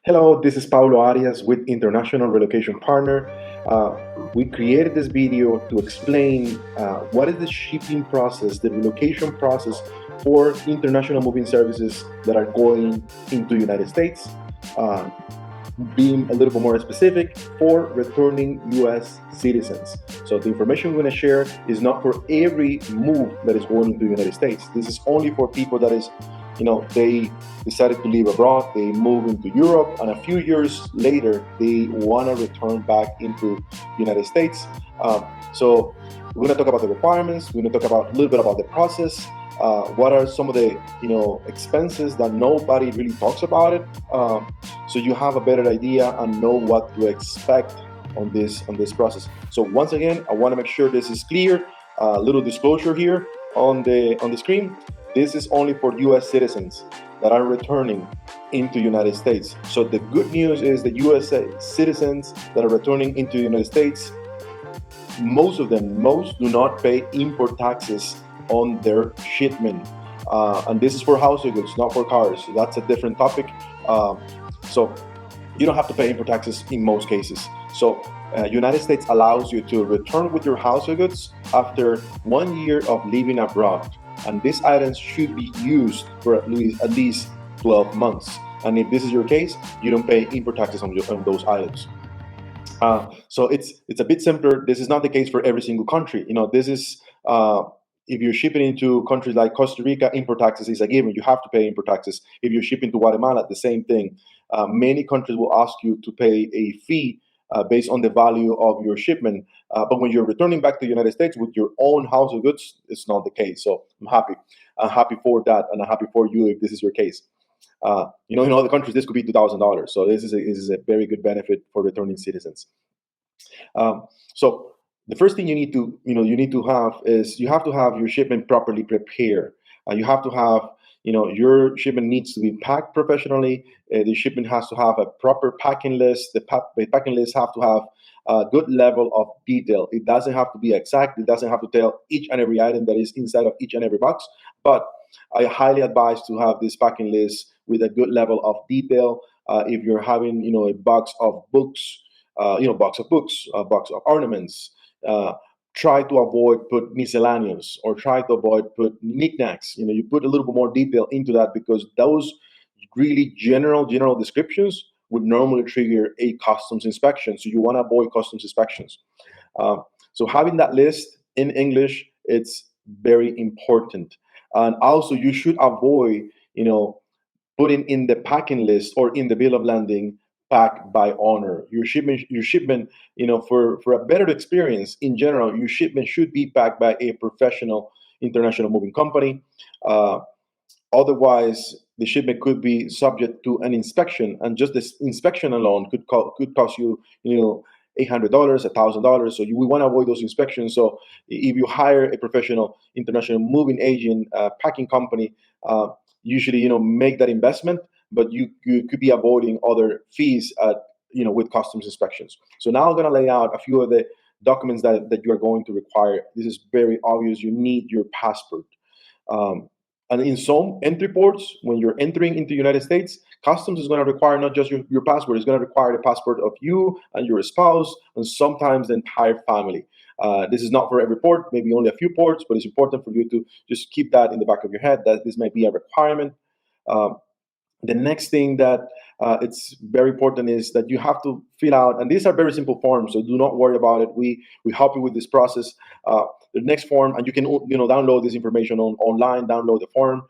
Hello, this is Paulo Arias with International Relocation Partner. We created this video to explain what is the shipping process, the relocation process for international moving services that are going into United States. Uh, Being a little bit more specific, for returning US citizens. So the information we're going to share is not for every move that is going into the United States. This is only for people that is, they decided to live abroad, they move into Europe, and a few years later, they want to return back into the United States. So we're going to talk about the requirements, we're going to talk about a little bit about the process, what are some of the expenses that nobody really talks about it, so you have a better idea and know what to expect on this process. So once again, I want to make sure this is clear. A little disclosure here on the screen. This is only for U.S. citizens that are returning into United States. So the good news is the U.S. citizens that are returning into the United States, most do not pay import taxes on their shipment. And this is for household goods, not for cars. So that's a different topic. So you don't have to pay import taxes in most cases. So United States allows you to return with your household goods after 1 year of living abroad. And these items should be used for at least 12 months. And if this is your case, you don't pay import taxes on those items. So it's a bit simpler. This is not the case for every single country. This is if you're shipping into countries like Costa Rica, import taxes is a given. You have to pay import taxes. If you're shipping to Guatemala, the same thing. Many countries will ask you to pay a fee based on the value of your shipment. But when you're returning back to the United States with your own household goods, it's not the case. So I'm happy. I'm happy for that, and I'm happy for you if this is your case. In other countries, this could be $2,000. So this is a very good benefit for returning citizens. So the first thing you need to have is you have to have your shipment properly prepared. You have to have your shipment needs to be packed professionally. The shipment has to have a proper packing list. The packing list have to have a good level of detail. It doesn't have to be exact. It doesn't have to tell each and every item that is inside of each and every box. But I highly advise to have this packing list with a good level of detail. If you're having a box of books, box of books, a box of ornaments. Try to avoid put miscellaneous or try to avoid put knickknacks. You put a little bit more detail into that because those really general descriptions would normally trigger a customs inspection. So you want to avoid customs inspections. Uh, so having that list in English, it's very important. And also you should avoid, putting in the packing list or in the bill of landing packed by honor. Your shipment, for a better experience in general, your shipment should be packed by a professional international moving company. Uh, Otherwise, the shipment could be subject to an inspection, and just this inspection alone could cost you, $800, $1,000. So we want to avoid those inspections. So if you hire a professional international moving agent, packing company, uh, usually make that investment, but you could be avoiding other fees with customs inspections. So now I'm going to lay out a few of the documents that you are going to require. This is very obvious. You need your passport. Um, and in some entry ports, when you're entering into the United States, customs is going to require not just your passport, it's going to require the passport of you and your spouse, and sometimes the entire family. This is not for every port, maybe only a few ports, but it's important for you to just keep that in the back of your head that this might be a requirement. Um, the next thing that it's very important is that you have to fill out, and these are very simple forms, so do not worry about it. We help you with this process. The next form, and you can download this information online. Download the form.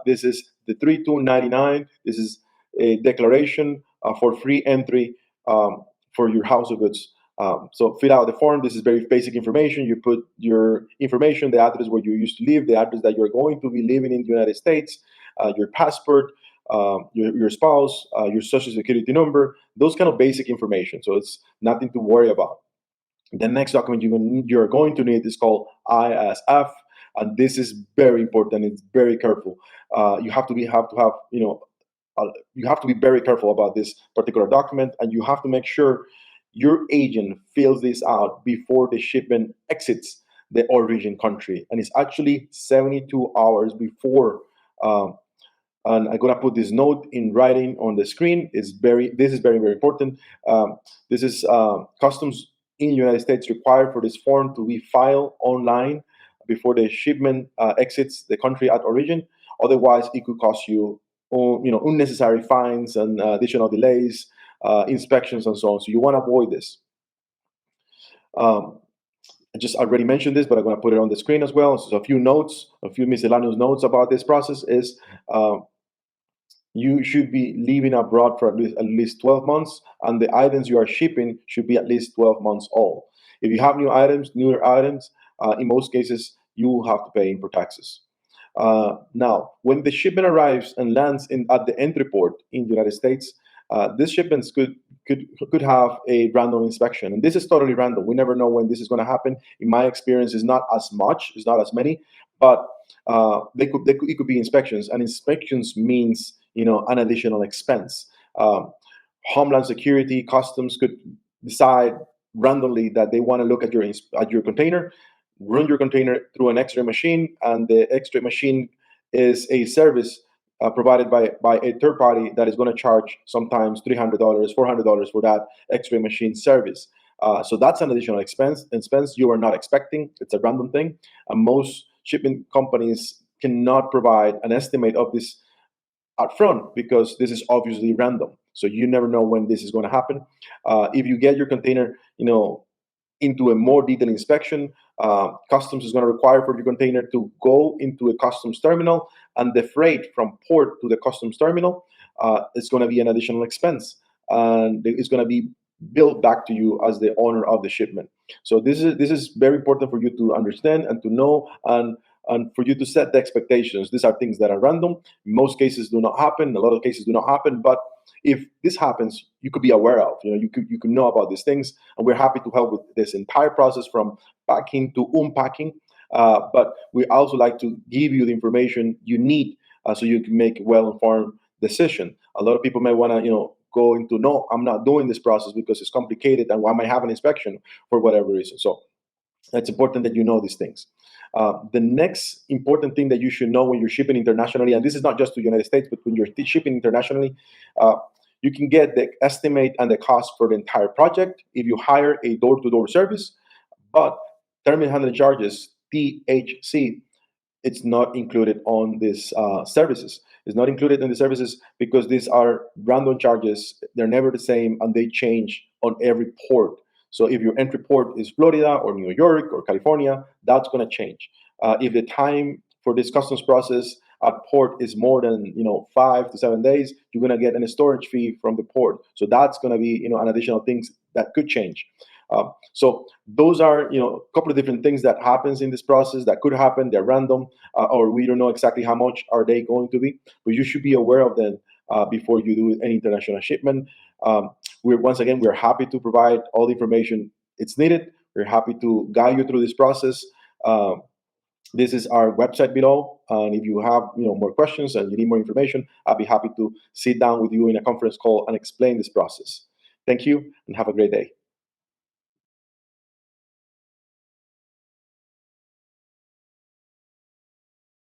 This is the 3299. This is a declaration for free entry for your house of goods. So fill out the form. This is very basic information. You put your information, the address where you used to live, the address that you're going to be living in the United States, your passport, your spouse, your social security number, those kind of basic information. So it's nothing to worry about. The next document you're going to need is called ISF, and this is very important. It's very careful. You have to have you have to be very careful about this particular document, and you have to make sure your agent fills this out before the shipment exits the origin country, and it's actually 72 hours before. Um, And I'm gonna put this note in writing on the screen. This is very, very important. This is customs in the United States required for this form to be filed online before the shipment exits the country at origin. Otherwise, it could cost you, unnecessary fines and additional delays, inspections, and so on. So you want to avoid this. Um, I just already mentioned this, but I'm going to put it on the screen as well. So a few notes, a few miscellaneous notes about this process is. You should be living abroad for at least 12 months, and the items you are shipping should be at least 12 months old. If you have newer items, in most cases, you will have to pay import taxes. Now, when the shipment arrives and lands at the entry port in the United States, these shipments could have a random inspection, and this is totally random. We never know when this is going to happen. In my experience, it's not as much, it's not as many, but it could be inspections, and inspections means an additional expense. Homeland Security, Customs could decide randomly that they want to look at your container, run your container through an X-ray machine, and the X-ray machine is a service provided by a third party that is going to charge sometimes $300, $400 for that X-ray machine service. So that's an additional expense you are not expecting. It's a random thing, and most shipping companies cannot provide an estimate of this upfront because this is obviously random. So you never know when this is going to happen. If you get your container, into a more detailed inspection, customs is going to require for your container to go into a customs terminal, and the freight from port to the customs terminal is going to be an additional expense, and it's going to be billed back to you as the owner of the shipment. So this is very important for you to understand and to know, and for you to set the expectations. These are things that are random. In most cases, do not happen. A lot of cases do not happen, but if this happens, you could be aware of. You could know about these things, and we're happy to help with this entire process from packing to unpacking. But we also like to give you the information you need so you can make a well-informed decision. A lot of people may want to, go into, no, I'm not doing this process because it's complicated, and I might have an inspection for whatever reason. So it's important that you know these things. The next important thing that you should know when you're shipping internationally, and this is not just to the United States, but when you're shipping internationally, you can get the estimate and the cost for the entire project if you hire a door-to-door service. But terminal handling charges, THC, it's not included on these services. It's not included in the services because these are random charges. They're never the same, and they change on every port. So if your entry port is Florida or New York or California, that's going to change. If the time for this customs process at port is more than 5 to 7 days, you're going to get a storage fee from the port. So that's going to be an additional things that could change. So those are a couple of different things that happens in this process that could happen. They're random, or we don't know exactly how much are they going to be, but you should be aware of them before you do any international shipment. We're happy to provide all the information it's needed. We're happy to guide you through this process. This is our website below, and if you have more questions and you need more information, I'll be happy to sit down with you in a conference call and explain this process. Thank you, and have a great day.